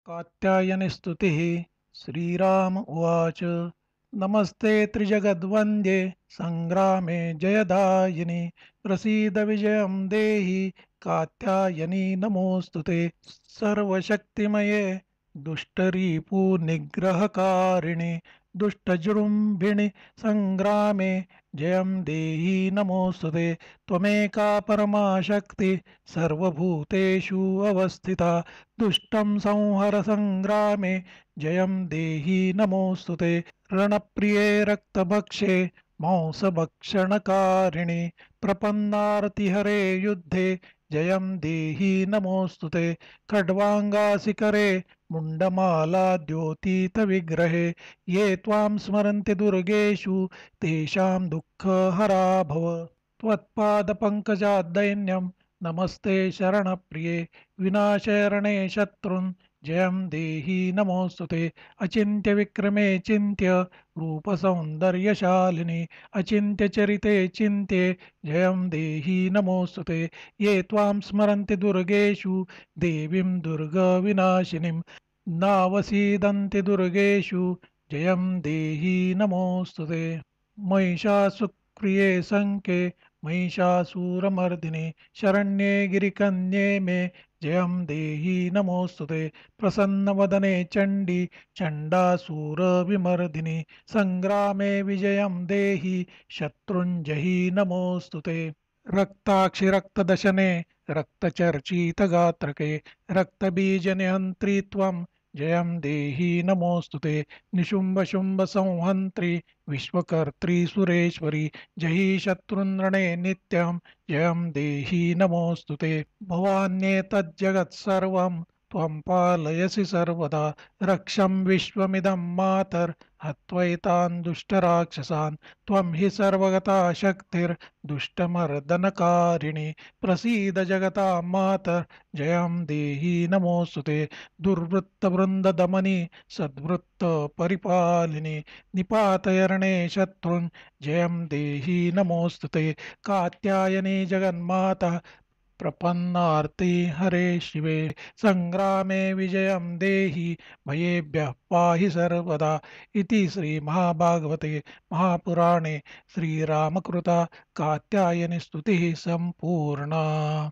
कात्यायनि स्तुतिः। श्रीराम उवाच। नमस्ते त्रिजगद्वन्द्ये संग्रामे जयदायिनि प्रसीद विजयं देहि कात्यायनी नमोऽस्तु ते। सर्वशक्तिमये दुष्टरीपुनिग्रहकारिणि दुष्टजृम्भिणि संग्रामे जयं देहि नमोऽस्तु ते। त्वमेका परमा शक्ति सर्वभूतेषु अवस्थिता दुष्टं संहर संग्रामे जयं देहि नमोऽस्तु ते। रणप्रिये रक्तभक्षे मांसभक्षणकारिणि प्रपन्नार्तिहरे युद्धे जयं देहि नमोऽस्तु ते। खड्वाङ्गासिकरे मुण्डमाला द्योतितविग्रहे ये त्वां स्मरन्ति दुर्गेषु तेषां दुःखहरा भव। त्वत्पादपङ्कजाद्दैन्यं नमस्ते शरणप्रिये विनाशरणे शत्रुन् जयं देहि नमोऽस्तु ते। अचिन्त्यविक्रमे चिन्त्य रूपसौन्दर्यशालिनि अचिन्त्यचरिते चिन्त्ये जयं देहि नमोऽस्तु ते। ये त्वां स्मरन्ति दुर्गेषु देवीं दुर्गविनाशिनीं नावसीदन्ति दुर्गेषु जयं देहि नमोऽस्तु ते। महिषासुरप्रिये शङ्के महिषासुरमर्दिनि शरण्ये गिरिकन्ये मे जयं देहि नमोऽस्तु ते। प्रसन्नवदने चण्डी चण्डासुरविमर्दिनि सङ्ग्रामे विजयं देहि शत्रुञ्जहि नमोऽस्तु ते। रक्ताक्षि रक्तदशने रक्तचर्चितगात्रके रक्तबीजनिहन्त्री त्वं जयं देहि नमोऽस्तु ते। निशुम्भशुम्भसंहन्त्री विश्वकर्त्री सुरेश्वरी जहि शत्रुन्नृणे नित्यं जयं देहि नमोऽस्तु ते। भवान्येतज्जगत्सर्वं त्वं पालयसि सर्वदा रक्षं विश्वमिदं मातर् हत्वैतान् दुष्टराक्षसान् त्वं हि सर्वगता शक्तिर्दुष्टमर्दनकारिणि प्रसीद जगतां मातर् जयं देहि नमोऽस्तु ते। दुर्वृत्तवृन्ददमनि सद्वृत्तपरिपालिनि निपातयरणे शत्रुन् जयं देहि नमोऽस्तु ते। कात्यायनी जगन्माता प्रपन्नार्ति हरे शिवे संग्रामे विजयं देहि भयेभ्यः पाहि सर्वदा। इति श्रीमहाभागवते महापुराणे श्रीरामकृता कात्यायनी स्तुतिः सम्पूर्णा।